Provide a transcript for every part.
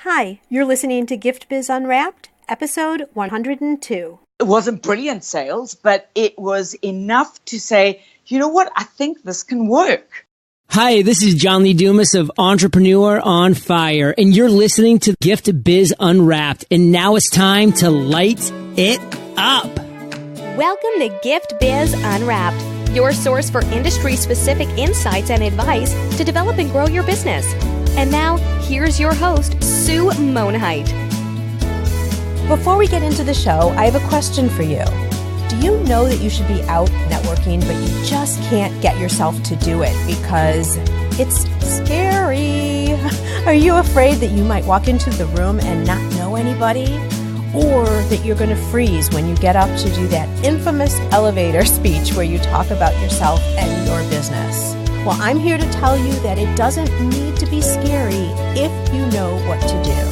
Hi, you're listening to Gift Biz Unwrapped, episode 102. It wasn't brilliant sales, but it was enough to say, you know what, I think this can work. Hi, this is John Lee Dumas of Entrepreneur on Fire, and you're listening to Gift Biz Unwrapped, and now it's time to light it up. Welcome to Gift Biz Unwrapped, your source for industry-specific insights and advice to develop and grow your business. And now, here's your host, Sue Monheit. Before we get into the show, I have a question for you. Do you know that you should be out networking, but you just can't get yourself to do it because it's scary? Are you afraid that you might walk into the room and not know anybody? Or that you're going to freeze when you get up to do that infamous elevator speech where you talk about yourself and your business? Well, I'm here to tell you that it doesn't need to be scary if you know what to do.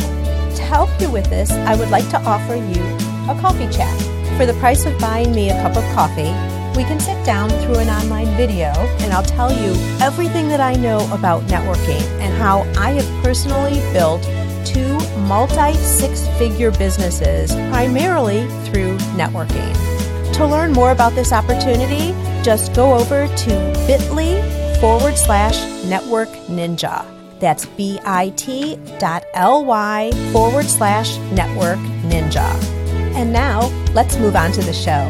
To help you with this, I would like to offer you a coffee chat. For the price of buying me a cup of coffee, we can sit down through an online video and I'll tell you everything that I know about networking and how I have personally built 2 multi-six-figure businesses primarily through networking. To learn more about this opportunity, just go over to bit.ly/network ninja. That's bit.ly/network ninja. And now, let's move on to the show.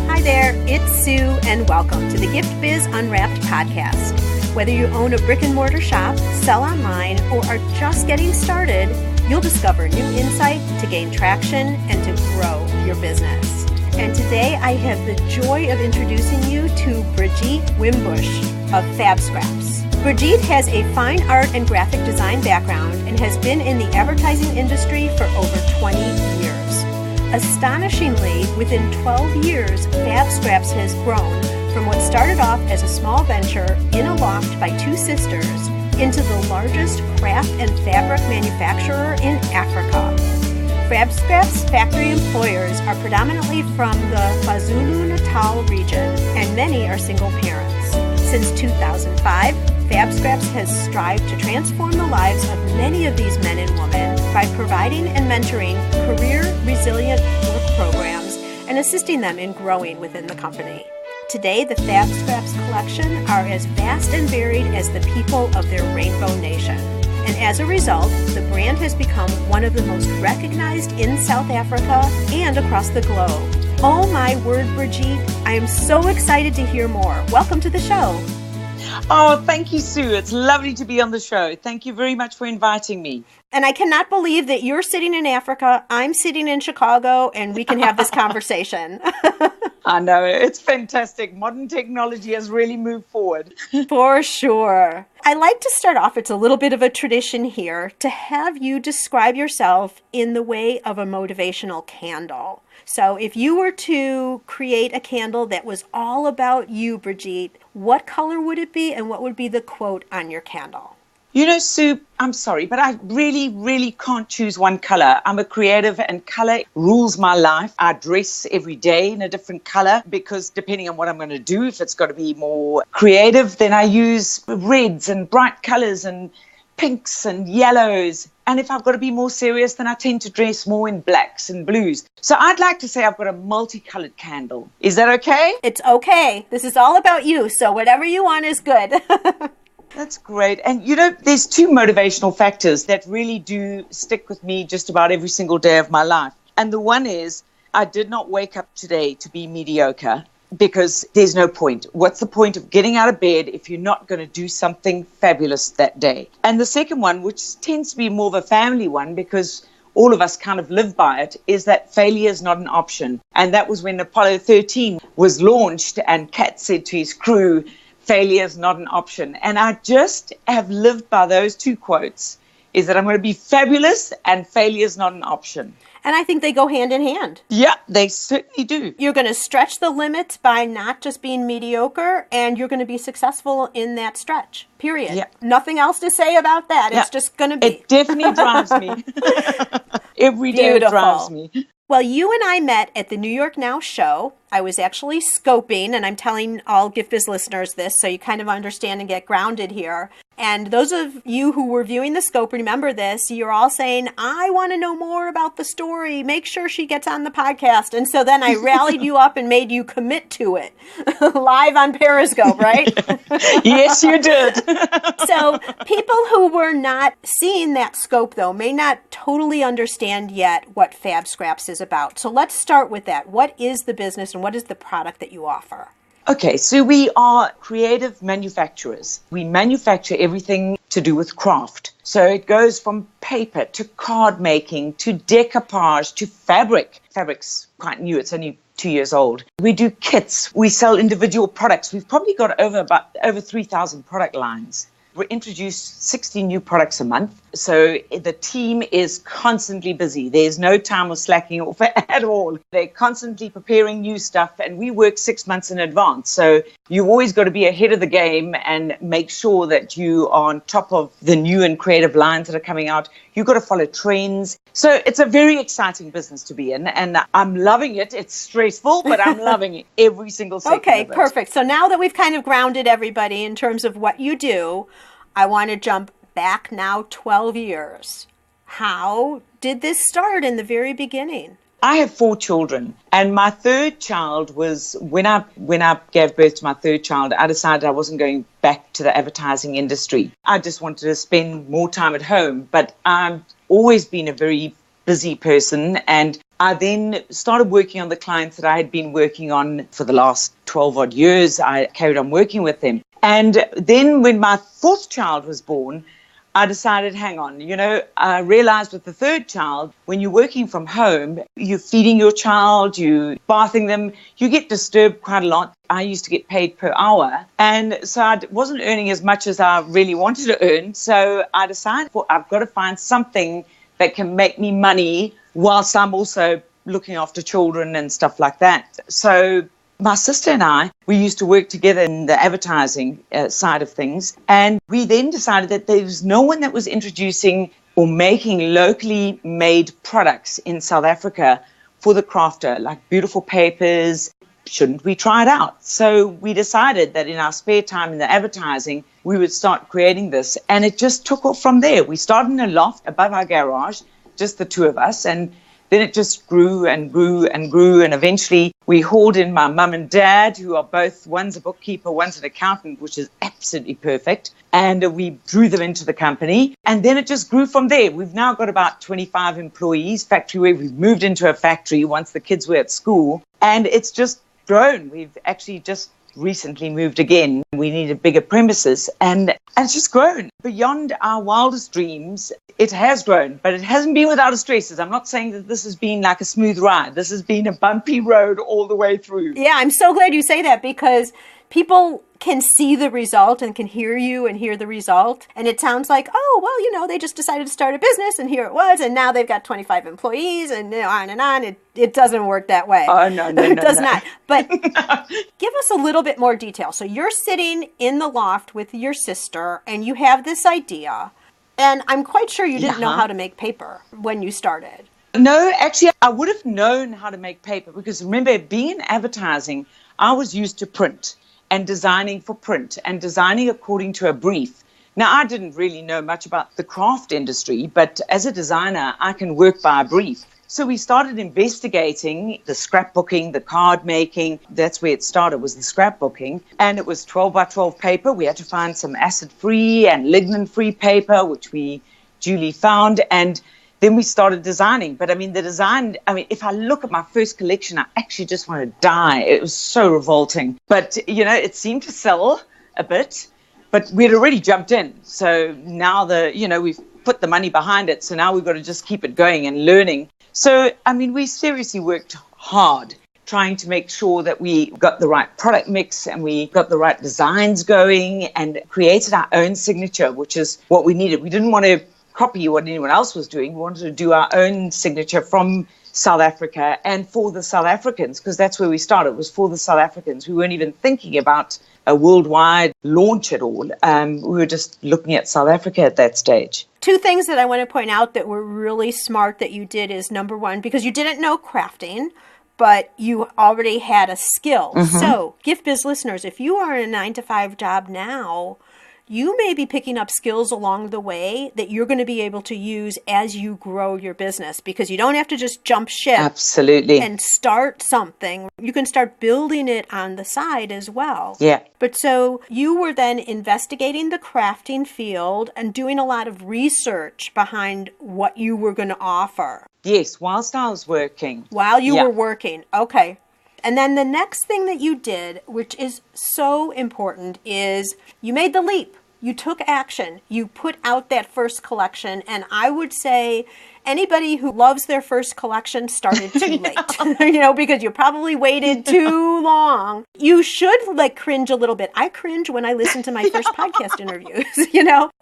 Hi there, it's Sue, and welcome to the Gift Biz Unwrapped podcast. Whether you own a brick and mortar shop, sell online, or are just getting started, you'll discover new insight to gain traction and to grow your business. And today I have the joy of introducing you to Brigitte Wimbush of Fabscraps. Brigitte has a fine art and graphic design background and has been in the advertising industry for over 20 years. Astonishingly, within 12 years, Fabscraps has grown from what started off as a small venture in a loft by 2 sisters into the largest craft and fabric manufacturer in Africa. Fabscraps factory employers are predominantly from the Kwa-zulu Natal region, and many are single parents. Since 2005, Fabscraps has strived to transform the lives of many of these men and women by providing and mentoring career-resilient work programs and assisting them in growing within the company. Today, the Fabscraps collection are as vast and varied as the people of their rainbow nation. And as a result, the brand has become one of the most recognized in South Africa and across the globe. Oh my word, Brigitte, I am so excited to hear more. Welcome to the show. Oh, thank you, Sue. It's lovely to be on the show. Thank you very much for inviting me. And I cannot believe that you're sitting in Africa, I'm sitting in Chicago, and we can have this conversation. I know, it's fantastic. Modern technology has really moved forward. For sure. I like to start off, it's a little bit of a tradition here, to have you describe yourself in the way of a motivational candle. So if you were to create a candle that was all about you, Brigitte, what color would it be and what would be the quote on your candle? You know, Sue, I'm sorry, but I really can't choose one color. I'm a creative and color rules my life. I dress every day in a different color because depending on what I'm going to do, if it's got to be more creative, then I use reds and bright colors and pinks and yellows. And if I've got to be more serious, then I tend to dress more in blacks and blues. So I'd like to say I've got a multicolored candle. Is that okay? It's okay. This is all about you. So whatever you want is good. That's great. And you know, there's 2 motivational factors that really do stick with me just about every single day of my life. And the one is, I did not wake up today to be mediocre because there's no point. What's the point of getting out of bed if you're not going to do something fabulous that day? And the second one, which tends to be more of a family one because all of us kind of live by it, is that failure is not an option. And that was when Apollo 13 was launched and Cat said to his crew, failure is not an option. And I just have lived by those 2 quotes, is that I'm going to be fabulous and failure is not an option. And I think they go hand in hand. Yeah, they certainly do. You're going to stretch the limits by not just being mediocre, and you're going to be successful in that stretch, period. Yeah. Nothing else to say about that. Yeah. It's just going to be. It definitely drives me. Every day it drives me. Well, you and I met at the New York Now show. I was actually scoping, and I'm telling all Gift Biz listeners this so you kind of understand and get grounded here. And those of you who were viewing the scope, remember this, you're all saying, I want to know more about the story. Make sure she gets on the podcast. And so then I rallied you up and made you commit to it live on Periscope, right? Yes, you did. So people who were not seeing that scope, though, may not totally understand yet what Fabscraps is about. So let's start with that. What is the business and what is the product that you offer? Okay, so we are creative manufacturers. We manufacture everything to do with craft. So it goes from paper to card making to decoupage to fabric. Fabric's quite new. It's only 2 years old. We do kits. We sell individual products. We've probably got over 3,000 product lines. We introduce 60 new products a month. So the team is constantly busy. There's no time of slacking off at all. They're constantly preparing new stuff, and we work 6 months in advance. So you've always got to be ahead of the game and make sure that you are on top of the new and creative lines that are coming out. You've got to follow trends. So it's a very exciting business to be in, and I'm loving it. It's stressful, but I'm loving it every single second of it. Okay, perfect. So now that we've kind of grounded everybody in terms of what you do, I want to jump back now 12 years. How did this start in the very beginning? I have 4 children, and my third child was, when I gave birth to my third child, I decided I wasn't going back to the advertising industry. I just wanted to spend more time at home, but I've always been a very busy person, and I then started working on the clients that I had been working on for the last 12 odd years. I carried on working with them. And then when my 4th child was born, I decided, hang on, I realized with the 3rd child, when you're working from home, you're feeding your child, you're bathing them, you get disturbed quite a lot. I used to get paid per hour. And so I wasn't earning as much as I really wanted to earn. So I decided, I've got to find something that can make me money whilst I'm also looking after children and stuff like that. So my sister and I, we used to work together in the advertising side of things. And we then decided that there was no one that was introducing or making locally made products in South Africa for the crafter, like beautiful papers. Shouldn't we try it out? So we decided that in our spare time in the advertising, we would start creating this. And it just took off from there. We started in a loft above our garage, just the 2 of us. And then it just grew and grew and grew. And eventually we hauled in my mum and dad, who are both, one's a bookkeeper, one's an accountant, which is absolutely perfect. And we drew them into the company. And then it just grew from there. We've now got about 25 employees, factory where we've moved into a factory once the kids were at school. And it's just grown. We've actually just recently moved again. We needed bigger premises, and it's just grown beyond our wildest dreams. It has grown, but it hasn't been without its stresses. I'm not saying that this has been like a smooth ride. This has been a bumpy road all the way through. Yeah, I'm so glad you say that, because people can see the result and can hear you and hear the result. And it sounds like, oh, well, they just decided to start a business and here it was. And now they've got 25 employees and on and on. It doesn't work that way. Oh, no. It does not. But give us a little bit more detail. So you're sitting in the loft with your sister and you have this idea. And I'm quite sure you didn't know how to make paper when you started. No, actually, I would have known how to make paper because remember, being in advertising, I was used to print and designing for print and designing according to a brief. Now, I didn't really know much about the craft industry, but as a designer, I can work by a brief. So we started investigating the scrapbooking, the card making. That's where it started, was the scrapbooking. And it was 12 by 12 paper. We had to find some acid-free and lignin-free paper, which we duly found. And then we started designing. But the design, if I look at my first collection, I actually just want to die. It was so revolting. But, it seemed to sell a bit, but we'd already jumped in. So now we've put the money behind it. So now we've got to just keep it going and learning. So, we seriously worked hard trying to make sure that we got the right product mix and we got the right designs going and created our own signature, which is what we needed. We didn't want to copy what anyone else was doing. We wanted to do our own signature from South Africa and for the South Africans, because that's where we started. It was for the South Africans. We weren't even thinking about a worldwide launch at all. We were just looking at South Africa at that stage. 2 things that I want to point out that were really smart that you did is, number one, because you didn't know crafting, but you already had a skill. So, Gift Biz listeners, if you are in a 9-to-5 job now, you may be picking up skills along the way that you're going to be able to use as you grow your business, because you don't have to just jump ship. Absolutely. And start something. You can start building it on the side as well. Yeah. But so you were then investigating the crafting field and doing a lot of research behind what you were going to offer. Yes, whilst I was working. While you were working. Okay. And then the next thing that you did, which is so important, is you made the leap. You took action. You put out that first collection. And I would say anybody who loves their first collection started too late, because you probably waited too long. You should cringe a little bit. I cringe when I listen to my first podcast interviews,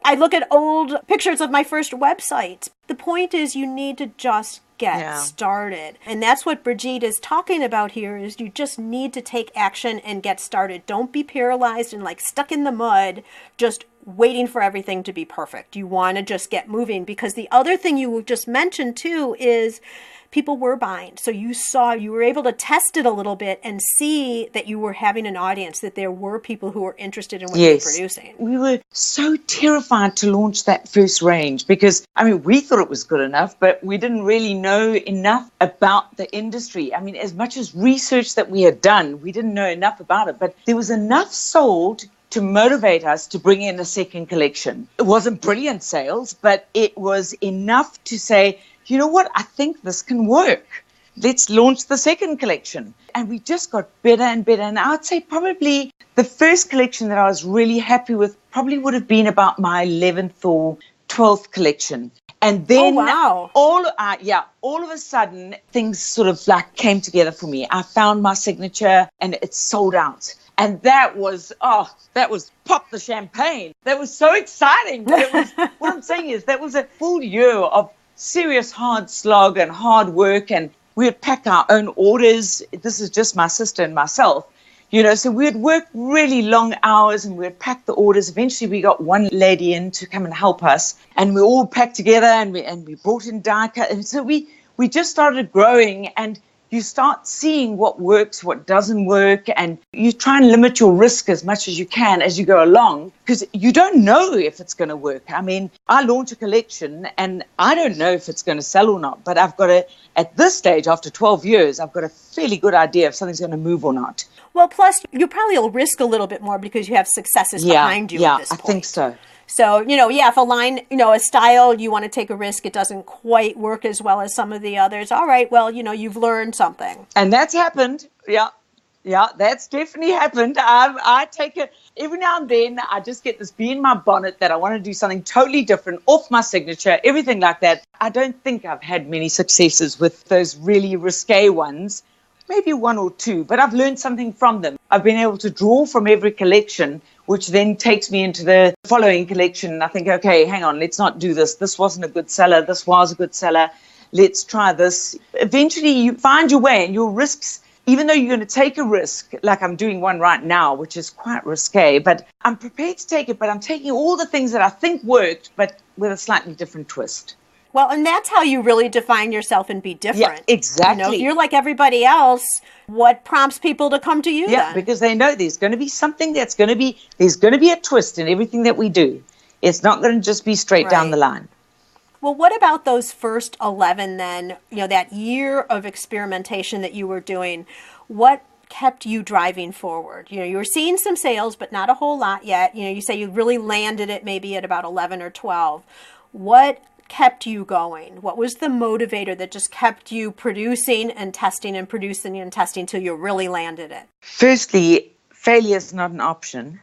I look at old pictures of my first website. The point is you need to just get started. And that's what Brigitte is talking about here, is you just need to take action and get started. Don't be paralyzed and stuck in the mud, just waiting for everything to be perfect. You want to just get moving, because the other thing you just mentioned too is people were buying. So you were able to test it a little bit and see that you were having an audience, that there were people who were interested in what you were producing. We were so terrified to launch that first range because, we thought it was good enough, but we didn't really know enough about the industry. As much as research that we had done, we didn't know enough about it, but there was enough sold to motivate us to bring in a second collection. It wasn't brilliant sales, but it was enough to say, you know what, I think this can work. Let's launch the second collection. And we just got better and better. And I would say probably the first collection that I was really happy with probably would have been about my 11th or 12th collection. And then all of a sudden, things sort of came together for me. I found my signature and it sold out. And that was pop the champagne. That was so exciting. But it was, what I'm saying is that was a full year of serious hard slog and hard work. And we would pack our own orders. This is just my sister and myself, so we would work really long hours and we would pack the orders. Eventually we got one lady in to come and help us, and we all packed together and we brought in die cut. And so we just started growing, and you start seeing what works, what doesn't work, and you try and limit your risk as much as you can as you go along, because you don't know if it's going to work. I launch a collection and I don't know if it's going to sell or not, but at this stage, after 12 years, I've got a fairly good idea if something's going to move or not. Well, plus you probably will risk a little bit more because you have successes behind you at this point. I think so. So, if a line, a style, you want to take a risk, it doesn't quite work as well as some of the others. All right, well, you've learned something. And that's happened. Yeah, that's definitely happened. I take it every now and then. I just get this bee in my bonnet that I want to do something totally different, off my signature, everything like that. I don't think I've had many successes with those really risque ones. Maybe one or two, but I've learned something from them. I've been able to draw from every collection, which then takes me into the following collection. And I think, okay, hang on, let's not do this. This wasn't a good seller. This was a good seller. Let's try this. Eventually, you find your way, and your risks, even though you're going to take a risk, like I'm doing one right now, which is quite risque, but I'm prepared to take it, but I'm taking all the things that I think worked, but with a slightly different twist. Well, and that's how you really define yourself and be different. Yeah, exactly. If you're like everybody else, what prompts people to come to you then? Because they know there's going to be something there's going to be a twist in everything that we do. It's not going to just be straight down the line. Well, what about those first 11 then, that year of experimentation that you were doing? What kept you driving forward? You were seeing some sales, but not a whole lot yet. You say you really landed it maybe at about 11 or 12. What kept you going? What was the motivator that just kept you producing and testing and producing and testing till you really landed it? Firstly, failure is not an option,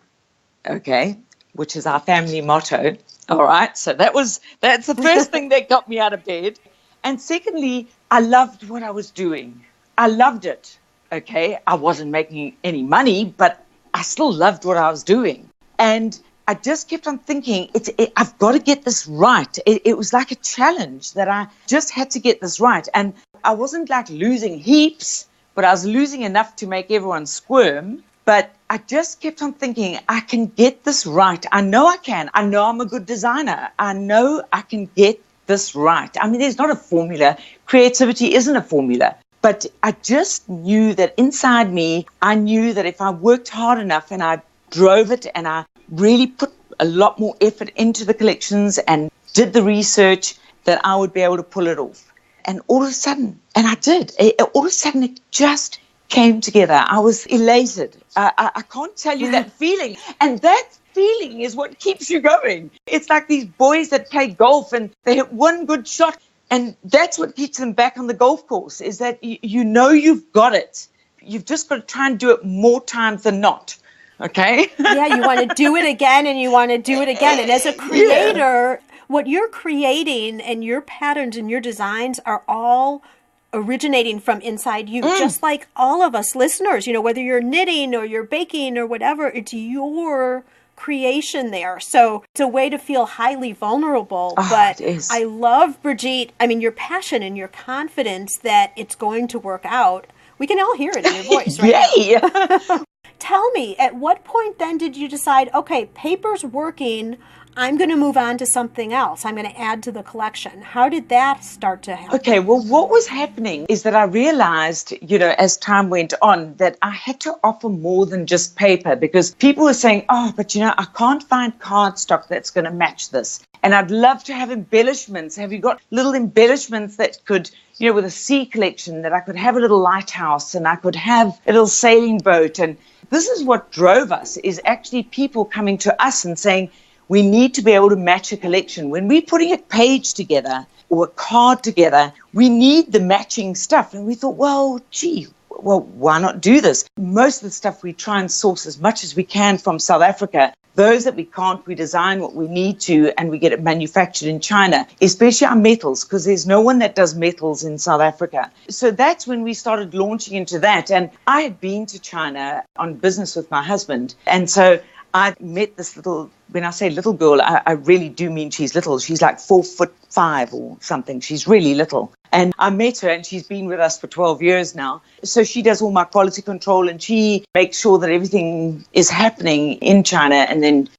okay, which is our family motto. All right, so that's the first thing that got me out of bed. And secondly, I loved what I was doing. I loved it, okay. I wasn't making any money, but I still loved what I was doing. And I just kept on thinking, I've got to get this right. It was like a challenge that I just had to get this right. And I wasn't losing heaps, but I was losing enough to make everyone squirm. But I just kept on thinking, I can get this right. I know I can. I know I'm a good designer. I know I can get this right. There's not a formula. Creativity isn't a formula. But I just knew that inside me, I knew that if I worked hard enough and I drove it and I really put a lot more effort into the collections and did the research, that I would be able to pull it off. And all of a sudden, and I did, all of a sudden it just came together. I was elated. I can't tell you that feeling. And that feeling is what keeps you going. It's like these boys that play golf and they hit one good shot. And that's what keeps them back on the golf course, is that you know you've got it. You've just got to try and do it more times than not. Okay? Yeah, you want to do it again and you want to do it again. And as a creator, what you're creating and your patterns and your designs are all originating from inside you, just like all of us listeners, whether you're knitting or you're baking or whatever, it's your creation there. So it's a way to feel highly vulnerable. But I love, Brigitte, your passion and your confidence that it's going to work out. We can all hear it in your voice right now. Tell me, at what point then did you decide, okay, paper's working, I'm going to move on to something else. I'm going to add to the collection. How did that start to happen? Okay, well, what was happening is that I realized, as time went on, that I had to offer more than just paper, because people were saying, but I can't find cardstock that's going to match this. And I'd love to have embellishments. Have you got little embellishments that could, with a sea collection, that I could have a little lighthouse and I could have a little sailing boat? And this is what drove us, is actually people coming to us and saying, we need to be able to match a collection. When we're putting a page together or a card together, we need the matching stuff. And we thought, why not do this? Most of the stuff we try and source as much as we can from South Africa. Those that we can't, we design what we need to and we get it manufactured in China, especially our metals, because there's no one that does metals in South Africa. So that's when we started launching into that. And I had been to China on business with my husband. And so I met this little, when I say little girl, I really do mean she's little. She's like 4'5" or something. She's really little. And I met her and she's been with us for 12 years now. So she does all my quality control and she makes sure that everything is happening in China. And then,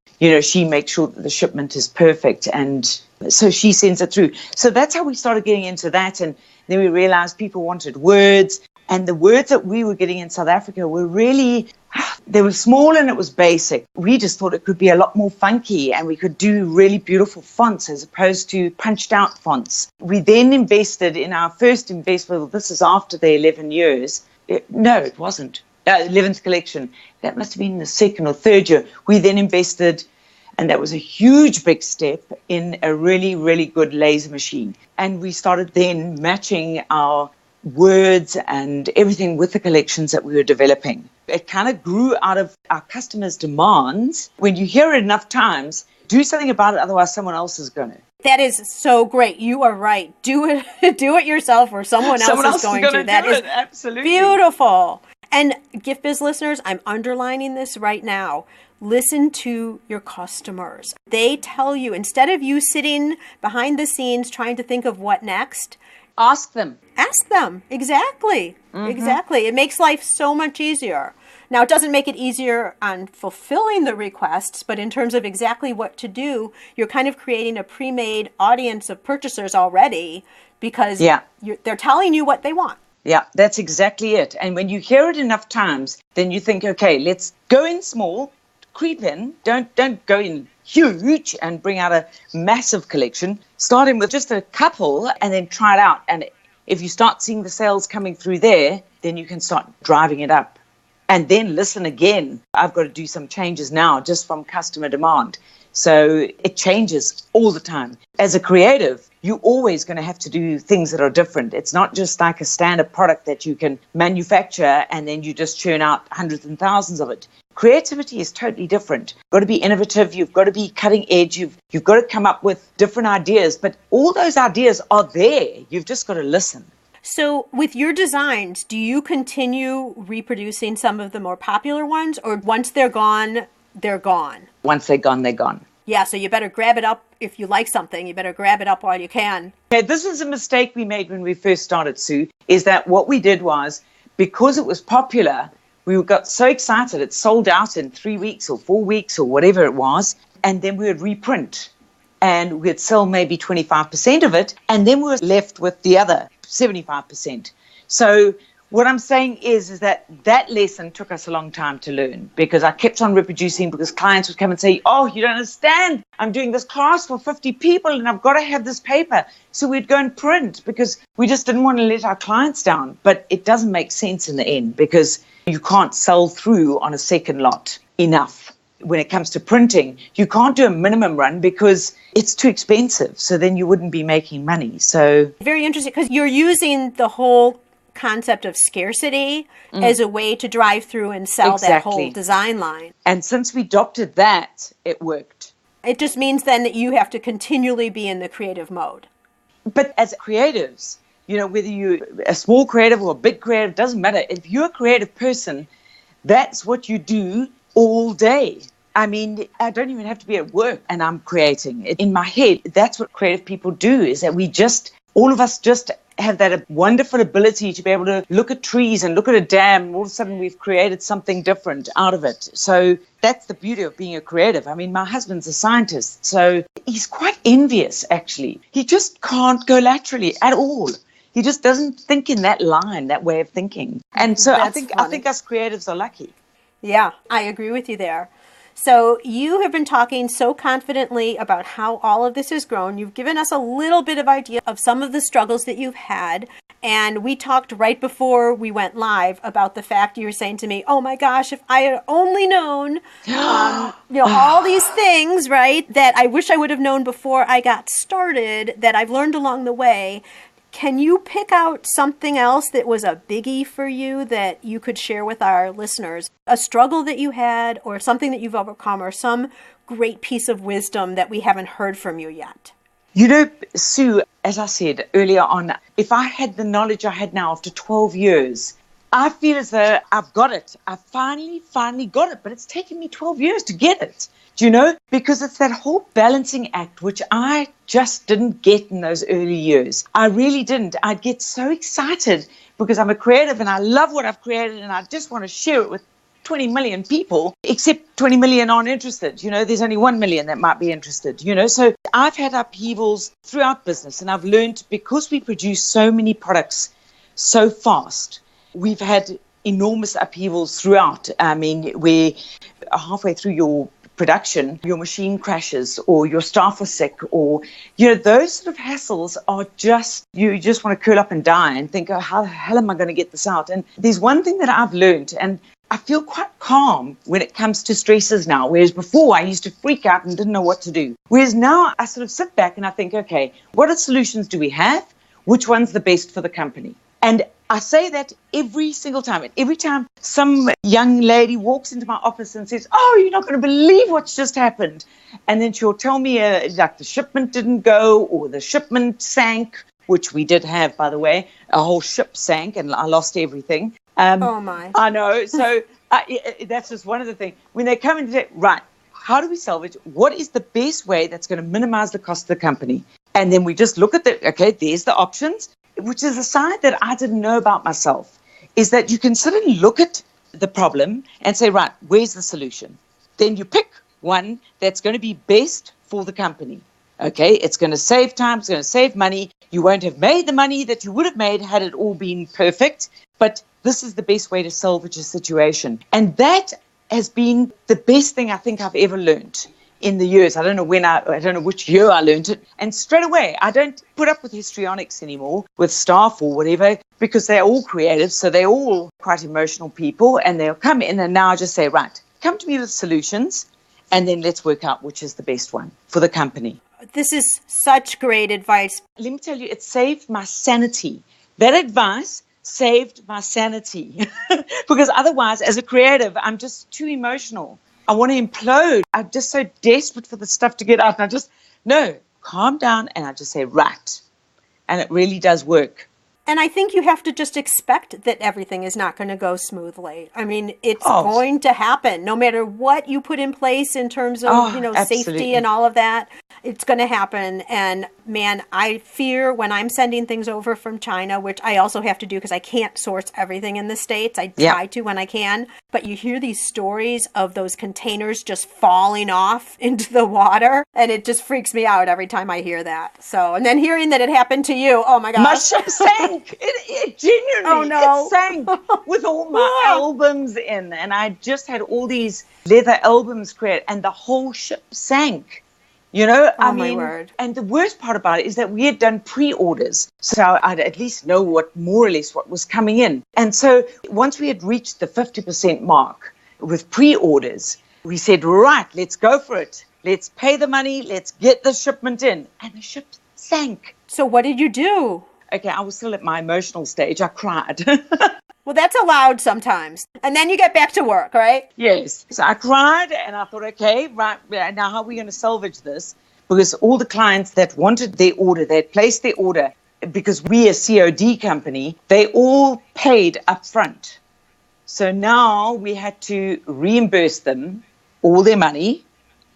she makes sure that the shipment is perfect. And so she sends it through. So that's how we started getting into that. And then we realized people wanted words. And the words that we were getting in South Africa were really, they were small and it was basic. We just thought it could be a lot more funky and we could do really beautiful fonts as opposed to punched out fonts. We then invested in our first investment. Well, this is after the 11 years. No, it wasn't. 11th collection. That must have been the second or third year. We then invested, and that was a huge, big step, in a really, really good laser machine. And we started then matching our words and everything with the collections that we were developing. It kind of grew out of our customers' demands. When you hear it enough times, do something about it, otherwise someone else is going to. That is so great. You are right. Do it yourself or someone else is going to. That is absolutely beautiful. And Gift Biz listeners, I'm underlining this right now. Listen to your customers. They tell you, instead of you sitting behind the scenes trying to think of what next, ask them. Ask them. Exactly. Exactly. It makes life so much easier. Now, it doesn't make it easier on fulfilling the requests, but in terms of exactly what to do, you're kind of creating a pre-made audience of purchasers already because they're telling you what they want. Yeah, that's exactly it. And when you hear it enough times, then you think, okay, let's go in small, creep in, don't go in huge and bring out a massive collection. Start in with just a couple and then try it out. And if you start seeing the sales coming through there, then you can start driving it up. And then listen again. I've got to do some changes now just from customer demand. So it changes all the time. As a creative, you're always going to have to do things that are different. It's not just like a standard product that you can manufacture and then you just churn out hundreds and thousands of it. Creativity is totally different. You've got to be innovative. You've got to be cutting edge. You've got to come up with different ideas. But all those ideas are there. You've just got to listen. So with your designs, do you continue reproducing some of the more popular ones, or once they're gone, they're gone? Once they're gone, they're gone. Yeah, so you better grab it up. If you like something, you better grab it up while you can. Okay, this is a mistake we made when we first started, Sue, is that what we did was, because it was popular, we got so excited it sold out in 3 weeks or 4 weeks or whatever it was, and then we would reprint. And we'd sell maybe 25% of it, and then we were left with the other 75%. So what I'm saying is that lesson took us a long time to learn, because I kept on reproducing, because clients would come and say, oh, you don't understand. I'm doing this class for 50 people and I've got to have this paper. So we'd go and print, because we just didn't want to let our clients down. But it doesn't make sense in the end, because you can't sell through on a second lot enough. When it comes to printing, you can't do a minimum run because it's too expensive. So then you wouldn't be making money. So very interesting, because you're using the whole concept of scarcity as a way to drive through and sell that whole design line. And since we adopted that, it worked. It just means then that you have to continually be in the creative mode. But as creatives, whether you're a small creative or a big creative, doesn't matter. If you're a creative person, that's what you do all day. I mean, I don't even have to be at work and I'm creating. In my head, that's what creative people do, is that all of us just have that wonderful ability to be able to look at trees and look at a dam, and all of a sudden we've created something different out of it. So that's the beauty of being a creative. I mean, my husband's a scientist, so he's quite envious, actually. He just can't go laterally at all. He just doesn't think in that line, that way of thinking. And so I think us creatives are lucky. Yeah, I agree with you there. So you have been talking so confidently about how all of this has grown. You've given us a little bit of idea of some of the struggles that you've had. And we talked right before we went live about the fact you were saying to me, oh my gosh, if I had only known, all these things, right, that I wish I would have known before I got started, that I've learned along the way. Can you pick out something else that was a biggie for you that you could share with our listeners? A struggle that you had, or something that you've overcome, or some great piece of wisdom that we haven't heard from you yet? Sue, as I said earlier on, if I had the knowledge I had now after 12 years, I feel as though I've got it. I finally got it, but it's taken me 12 years to get it. Do you know? Because it's that whole balancing act, which I just didn't get in those early years. I really didn't. I'd get so excited because I'm a creative and I love what I've created and I just want to share it with 20 million people, except 20 million aren't interested. There's only 1 million that might be interested, So I've had upheavals throughout business, and I've learned, because we produce so many products so fast, we've had enormous upheavals throughout. I mean, we're halfway through your production, your machine crashes or your staff are sick, or, those sort of hassles are you just want to curl up and die and think, oh, how the hell am I going to get this out? And there's one thing that I've learned, and I feel quite calm when it comes to stresses now, whereas before I used to freak out and didn't know what to do. Whereas now I sort of sit back and I think, okay, what solutions do we have? Which one's the best for the company? And I say that every single time. And every time some young lady walks into my office and says, oh, you're not going to believe what's just happened. And then she'll tell me like the shipment didn't go, or the shipment sank, which we did have, by the way. A whole ship sank and I lost everything. Oh, my. I know. So that's just one of the things. When they come and say, right, how do we salvage? What is the best way that's going to minimize the cost of the company? And then we just look at there's the options, which is a side that I didn't know about myself, is that you can suddenly look at the problem and say, right, where's the solution? Then you pick one that's going to be best for the company. Okay, it's going to save time, it's going to save money. You won't have made the money that you would have made had it all been perfect, but this is the best way to salvage a situation. And that has been the best thing I think I've ever learned in the years. I don't know which year I learned it. And straight away, I don't put up with histrionics anymore with staff or whatever, because they're all creative. So they're all quite emotional people, and they'll come in, and now I just say, right, come to me with solutions, and then let's work out which is the best one for the company. This is such great advice. Let me tell you, it saved my sanity. That advice saved my sanity because otherwise, as a creative, I'm just too emotional. I want to implode. I'm just so desperate for the stuff to get out. And I just, no, calm down. And I just say, right. And it really does work. And I think you have to just expect that everything is not going to go smoothly. I mean, it's going to happen no matter what you put in place in terms of, safety and all of that. It's going to happen. And man, I fear when I'm sending things over from China, which I also have to do because I can't source everything in the States. I try to when I can. But you hear these stories of those containers just falling off into the water, and it just freaks me out every time I hear that. So, and then hearing that it happened to you, oh my gosh. My ship sank. It genuinely, it sank with all my albums in. And I just had all these leather albums created, and the whole ship sank. You know, I mean, my word. And the worst part about it is that we had done pre-orders. So I'd at least know more or less what was coming in. And so once we had reached the 50% mark with pre-orders, we said, right, let's go for it. Let's pay the money. Let's get the shipment in. And the ship sank. So what did you do? Okay, I was still at my emotional stage. I cried. Well, that's allowed sometimes. And then you get back to work, right? Yes. So I cried and I thought, okay, right, now how are we going to salvage this? Because all the clients that wanted their order, they had placed their order, because we a COD company, they all paid up front. So now we had to reimburse them all their money,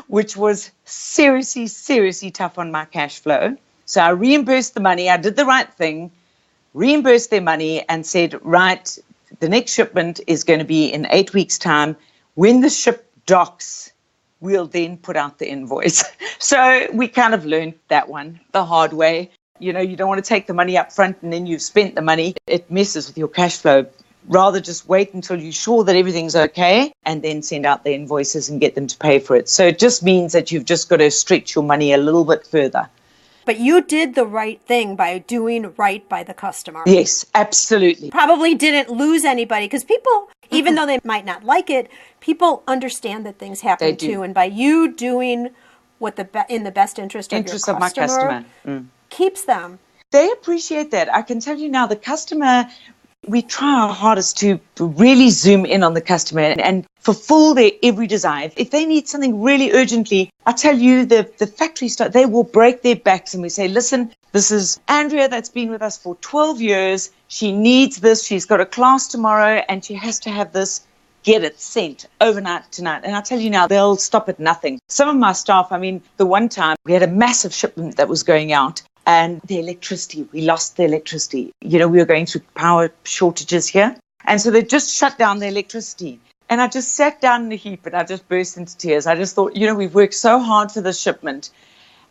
which was seriously, seriously tough on my cash flow. So I reimbursed the money. I did the right thing. Reimbursed their money and said, right, the next shipment is going to be in 8 weeks' time. When the ship docks, we'll then put out the invoice. So we kind of learned that one the hard way. You know, you don't want to take the money up front and then you've spent the money. It messes with your cash flow. Rather just wait until you're sure that everything's okay and then send out the invoices and get them to pay for it. So it just means that you've just got to stretch your money a little bit further. But you did the right thing by doing right by the customer. Yes, absolutely. Probably didn't lose anybody because people, even though they might not like it, people understand that things happen too. And by you doing what in the best interest of your customer, my customer. Keeps them. They appreciate that. I can tell you now, the customer, we try our hardest to really zoom in on the customer and fulfill their every desire. If they need something really urgently, I tell you, the factory staff, they will break their backs and we say, listen, this is Andrea that's been with us for 12 years. She needs this. She's got a class tomorrow and she has to have this. Get it sent overnight tonight. And I tell you now, they'll stop at nothing. Some of my staff, I mean, the one time we had a massive shipment that was going out. And the electricity, we lost the electricity. You know, we were going through power shortages here. And so they just shut down the electricity. And I just sat down in a heap and I just burst into tears. I just thought, you know, we've worked so hard for this shipment.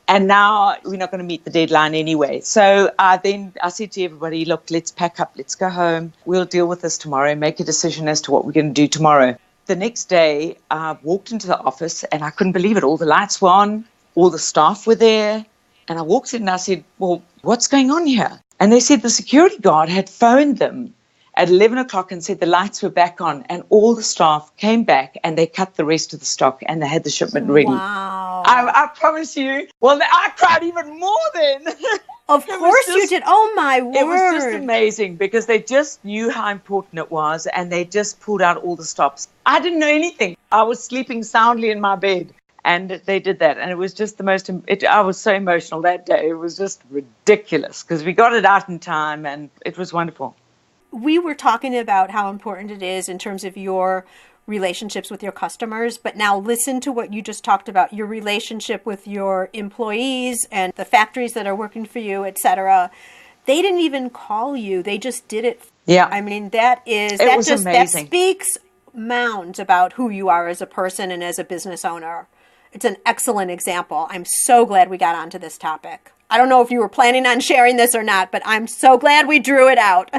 And now we're not going to meet the deadline anyway. So then I said to everybody, look, let's pack up. Let's go home. We'll deal with this tomorrow and make a decision as to what we're going to do tomorrow. The next day, I walked into the office and I couldn't believe it. All the lights were on. All the staff were there. And I walked in and I said, well, what's going on here? And they said the security guard had phoned them at 11 o'clock and said the lights were back on. And all the staff came back and they cut the rest of the stock and they had the shipment ready. Wow. I promise you. Well, I cried even more then. Of course you did. Oh, my word. It was just amazing because they just knew how important it was and they just pulled out all the stops. I didn't know anything. I was sleeping soundly in my bed. And they did that. And it was just the most, I was so emotional that day. It was just ridiculous because we got it out in time and it was wonderful. We were talking about how important it is in terms of your relationships with your customers. But now listen to what you just talked about, your relationship with your employees and the factories that are working for you, etc. They didn't even call you. They just did it. Yeah. I mean, that speaks mounds about who you are as a person and as a business owner. It's an excellent example. I'm so glad we got onto this topic. I don't know if you were planning on sharing this or not, but I'm so glad we drew it out.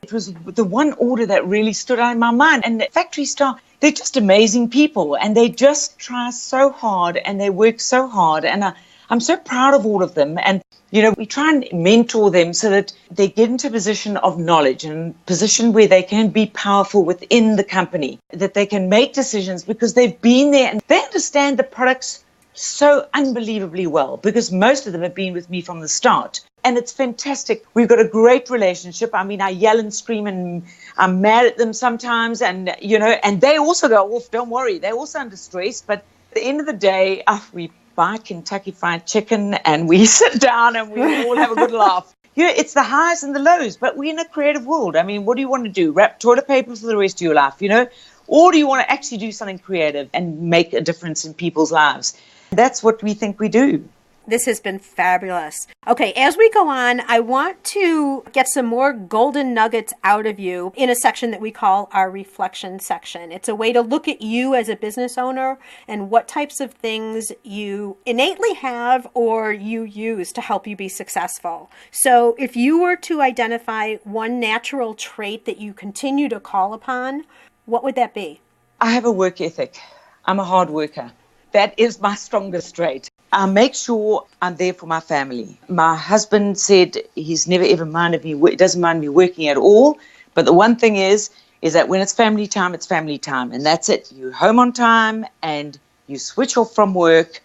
It was the one order that really stood out in my mind. And the factory staff, they're just amazing people. And they just try so hard and they work so hard. And I'm so proud of all of them. And, you know, we try and mentor them so that they get into a position of knowledge and position where they can be powerful within the company, that they can make decisions because they've been there and they understand the products so unbelievably well because most of them have been with me from the start. And it's fantastic. We've got a great relationship. I mean, I yell and scream and I'm mad at them sometimes. And, you know, and they also go off, don't worry. They're also under stress. But at the end of the day, we buy Kentucky Fried Chicken and we sit down and we all have a good laugh. You know, it's the highs and the lows, but we're in a creative world. I mean, what do you want to do? Wrap toilet paper for the rest of your life, you know? Or do you want to actually do something creative and make a difference in people's lives? That's what we think we do. This has been fabulous. Okay, as we go on, I want to get some more golden nuggets out of you in a section that we call our reflection section. It's a way to look at you as a business owner and what types of things you innately have or you use to help you be successful. So if you were to identify one natural trait that you continue to call upon, what would that be? I have a work ethic. I'm a hard worker. That is my strongest trait. I make sure I'm there for my family. My husband said he's never ever minded me, doesn't mind me working at all. But the one thing is that when it's family time, it's family time. And that's it. You're home on time and you switch off from work.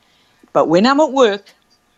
But when I'm at work,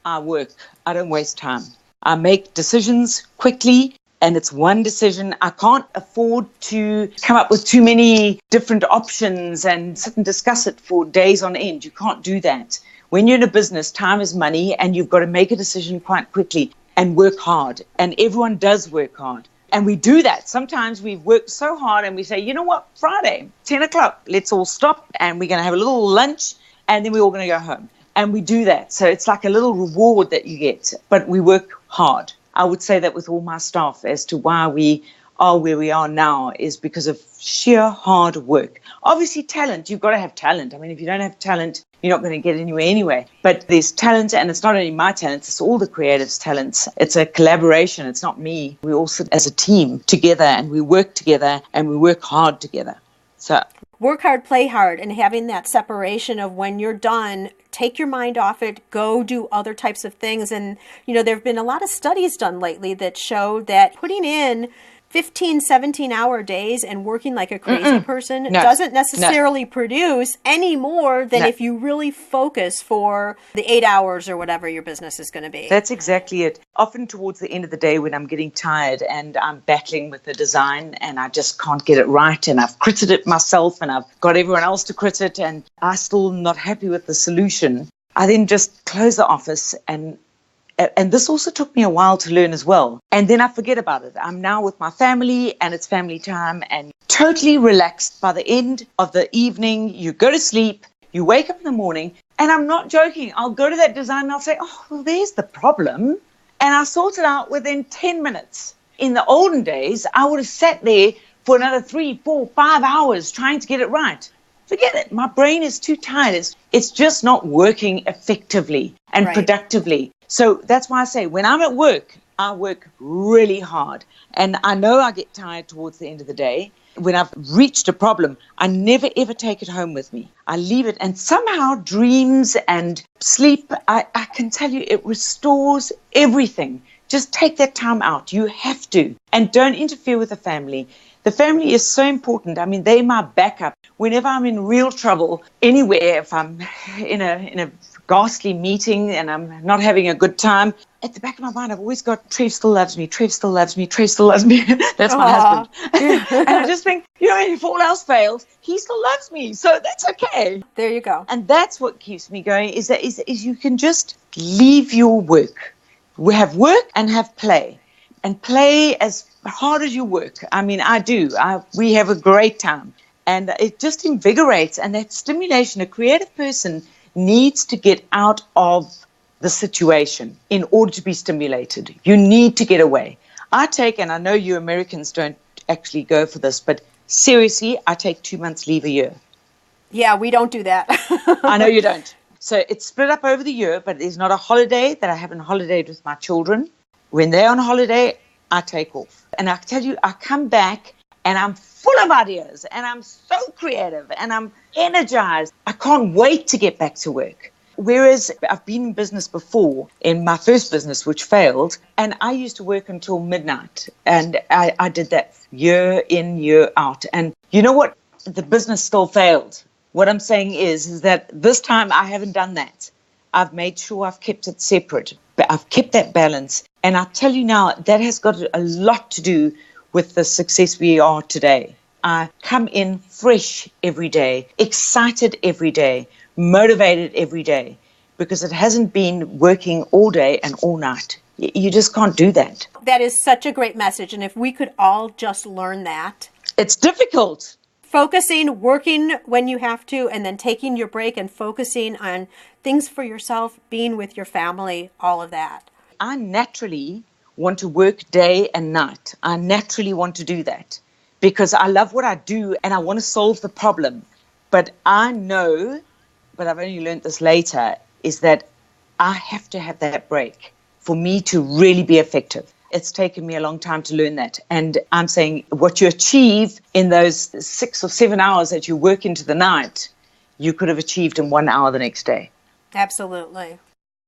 I work. I don't waste time. I make decisions quickly. And it's one decision. I can't afford to come up with too many different options and sit and discuss it for days on end. You can't do that. When you're in a business, time is money, and you've got to make a decision quite quickly and work hard. And everyone does work hard. And we do that. Sometimes we've worked so hard and we say, you know what, Friday, 10 o'clock, let's all stop and we're going to have a little lunch and then we're all going to go home. And we do that. So it's like a little reward that you get, but we work hard. I would say that with all my staff as to why we are where we are now is because of sheer hard work. Obviously, talent. You've got to have talent. I mean, if you don't have talent, you're not going to get anywhere anyway. But there's talent, and it's not only my talents, it's all the creatives' talents. It's a collaboration. It's not me. We all sit as a team together, and we work together, and we work hard together. So work hard, play hard, and having that separation of when you're done, take your mind off it, go do other types of things. And, there have been a lot of studies done lately that show that putting in 15, 17-hour days and working like a crazy person doesn't necessarily produce any more than if you really focus for the 8 hours or whatever your business is going to be. That's exactly it. Often towards the end of the day when I'm getting tired and I'm battling with the design and I just can't get it right and I've critted it myself and I've got everyone else to crit it and I'm still not happy with the solution, I then just close the office and this also took me a while to learn as well. And then I forget about it. I'm now with my family and it's family time and totally relaxed. By the end of the evening, you go to sleep, you wake up in the morning, and I'm not joking. I'll go to that design and I'll say, oh, well, there's the problem. And I'll sort it out within 10 minutes. In the olden days, I would have sat there for another 3, 4, 5 hours trying to get it right. Forget it. My brain is too tired. It's just not working effectively and productively. So that's why I say when I'm at work, I work really hard. And I know I get tired towards the end of the day. When I've reached a problem, I never, ever take it home with me. I leave it. And somehow dreams and sleep, I can tell you, it restores everything. Just take that time out. You have to. And don't interfere with the family. The family is so important. I mean, they're my backup. Whenever I'm in real trouble, anywhere, if I'm in a ghastly meeting and I'm not having a good time, at the back of my mind, I've always got, Trev still loves me, Trev still loves me, Trev still loves me. That's my husband. And I just think, if all else fails, he still loves me. So that's okay. There you go. And that's what keeps me going is you can just leave your work. We have work and have play. And play as hard as you work. I mean, I do. We have a great time. And it just invigorates. And that stimulation, a creative person needs to get out of the situation in order to be stimulated. You need to get away. And I know you Americans don't actually go for this, but seriously, I take 2 months leave a year. Yeah, we don't do that. I know you don't. So it's split up over the year, but there's not a holiday that I haven't holidayed with my children. When they're on holiday, I take off. And I tell you, I come back and I'm full of ideas and I'm so creative and I'm energized. I can't wait to get back to work. Whereas I've been in business before, in my first business, which failed, and I used to work until midnight. And I did that year in, year out. And you know what? The business still failed. What I'm saying is that this time I haven't done that. I've made sure I've kept it separate. But I've kept that balance. And I tell you now, that has got a lot to do with the success we are today. I come in fresh every day, excited every day, motivated every day, because it hasn't been working all day and all night. You just can't do that. That is such a great message. And if we could all just learn that. It's difficult. Focusing, working when you have to, and then taking your break and focusing on things for yourself, being with your family, all of that. I naturally want to work day and night. I naturally want to do that because I love what I do and I want to solve the problem. But I know, but I've only learned this later, is that I have to have that break for me to really be effective. It's taken me a long time to learn that. And I'm saying what you achieve in those 6 or 7 hours that you work into the night, you could have achieved in 1 hour the next day. Absolutely.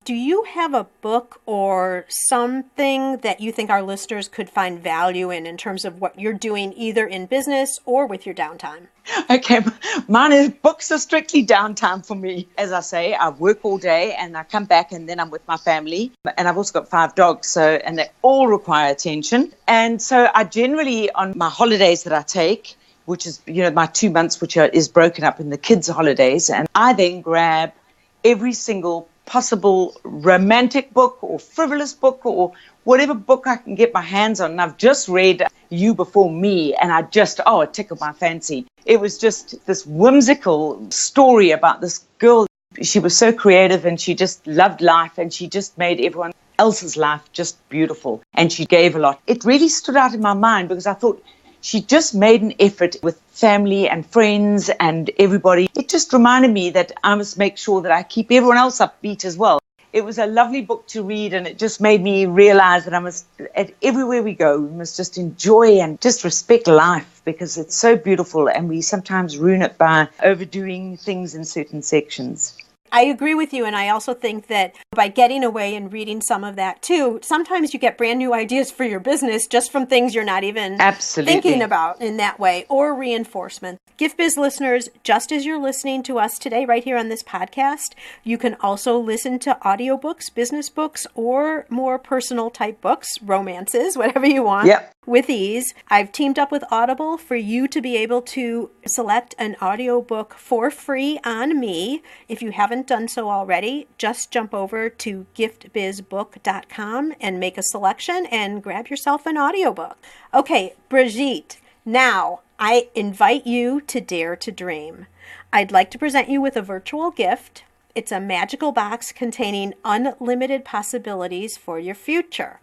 Do you have a book or something that you think our listeners could find value in terms of what you're doing either in business or with your downtime? Okay, mine is books are strictly downtime for me. As I say, I work all day and I come back and then I'm with my family. And I've also got 5 dogs, and they all require attention. And so I generally, on my holidays that I take, which is, my 2 months, which is broken up in the kids' holidays, and I then grab every single possible romantic book or frivolous book or whatever book I can get my hands on. And I've just read You Before Me, and it tickled my fancy. It was just this whimsical story about this girl. She was so creative and she just loved life and she just made everyone else's life just beautiful. And she gave a lot. It really stood out in my mind because I thought she just made an effort with family and friends and everybody. It just reminded me that I must make sure that I keep everyone else upbeat as well. It was a lovely book to read, and it just made me realize that everywhere we go, we must just enjoy and just respect life because it's so beautiful, and we sometimes ruin it by overdoing things in certain sections. I agree with you, and I also think that by getting away and reading some of that too, sometimes you get brand new ideas for your business just from things you're not even thinking about in that way, or reinforcement. Gift Biz listeners, just as you're listening to us today right here on this podcast, you can also listen to audiobooks, business books, or more personal type books, romances, whatever you want. Yep. With ease. I've teamed up with Audible for you to be able to select an audiobook for free on me. If you haven't done so already, just jump over to giftbizbook.com and make a selection and grab yourself an audiobook. Okay, Brigitte, now I invite you to dare to dream. I'd like to present you with a virtual gift. It's a magical box containing unlimited possibilities for your future.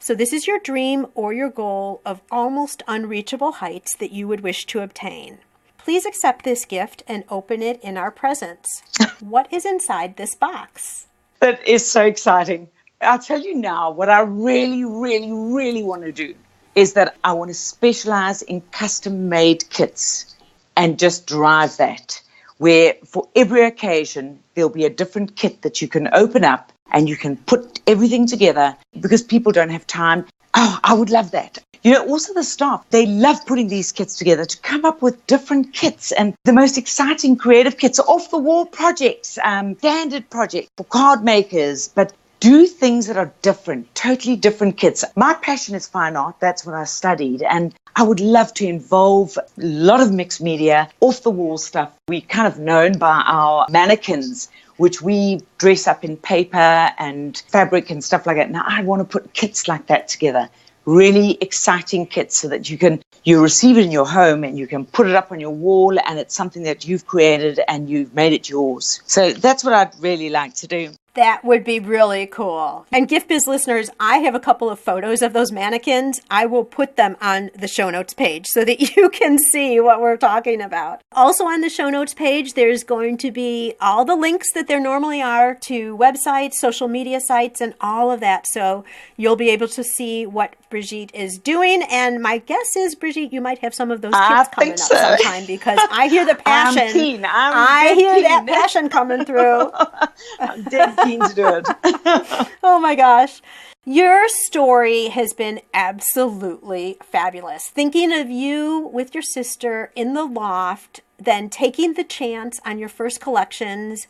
So this is your dream or your goal of almost unreachable heights that you would wish to obtain. Please accept this gift and open it in our presence. What is inside this box? That is so exciting. I'll tell you now, what I really, really, really want to do is that I want to specialize in custom-made kits and just drive that, where for every occasion, there'll be a different kit that you can open up and you can put everything together because people don't have time. Oh, I would love that. Also the staff, they love putting these kits together to come up with different kits and the most exciting creative kits, off-the-wall projects, standard projects for card makers, but do things that are different, totally different kits. My passion is fine art. That's what I studied. And I would love to involve a lot of mixed media, off-the-wall stuff. We're kind of known by our mannequins, which we dress up in paper and fabric and stuff like that. Now, I want to put kits like that together, really exciting kits so that you receive it in your home and you can put it up on your wall and it's something that you've created and you've made it yours. So that's what I'd really like to do. That would be really cool. And Gift Biz listeners, I have a couple of photos of those mannequins. I will put them on the show notes page so that you can see what we're talking about. Also on the show notes page, there's going to be all the links that there normally are to websites, social media sites, and all of that. So you'll be able to see what Brigitte is doing. And my guess is, Brigitte, you might have some of those kits coming up sometime because I hear the passion. I'm keen. I hear that passion coming through. I'm dead keen to do it. Oh my gosh. Your story has been absolutely fabulous. Thinking of you with your sister in the loft, then taking the chance on your first collections,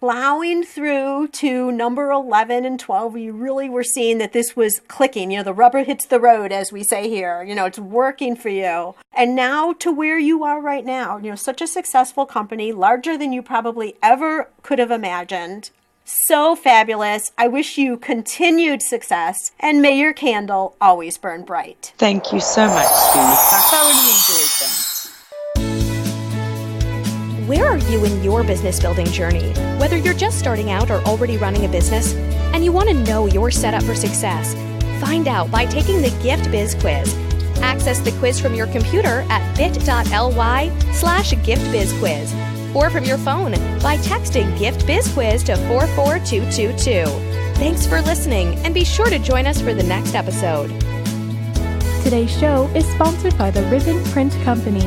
plowing through to number 11 and 12, you really were seeing that this was clicking. The rubber hits the road, as we say here. It's working for you. And now to where you are right now, such a successful company, larger than you probably ever could have imagined. So fabulous. I wish you continued success, and may your candle always burn bright. Thank you so much, Steve. I thoroughly enjoyed that. Where are you in your business building journey? Whether you're just starting out or already running a business and you want to know you're set up for success, find out by taking the Gift Biz Quiz. Access the quiz from your computer at bit.ly/giftbizquiz or from your phone by texting Gift Biz Quiz to 44222. Thanks for listening, and be sure to join us for the next episode. Today's show is sponsored by the Ribbon Print Company.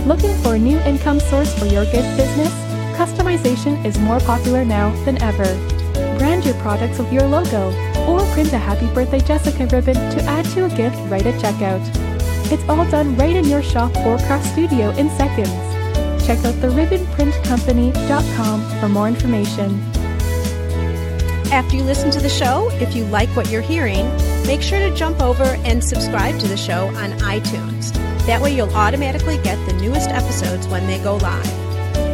Looking for a new income source for your gift business? Customization is more popular now than ever. Brand your products with your logo, or print a Happy Birthday Jessica ribbon to add to a gift right at checkout. It's all done right in your shop or craft studio in seconds. Check out theribbonprintcompany.com for more information. After you listen to the show, if you like what you're hearing, make sure to jump over and subscribe to the show on iTunes. That way you'll automatically get the newest episodes when they go live.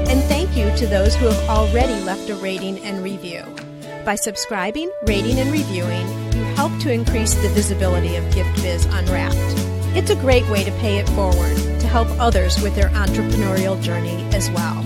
And thank you to those who have already left a rating and review. By subscribing, rating, and reviewing, you help to increase the visibility of Gift Biz Unwrapped. It's a great way to pay it forward to help others with their entrepreneurial journey as well.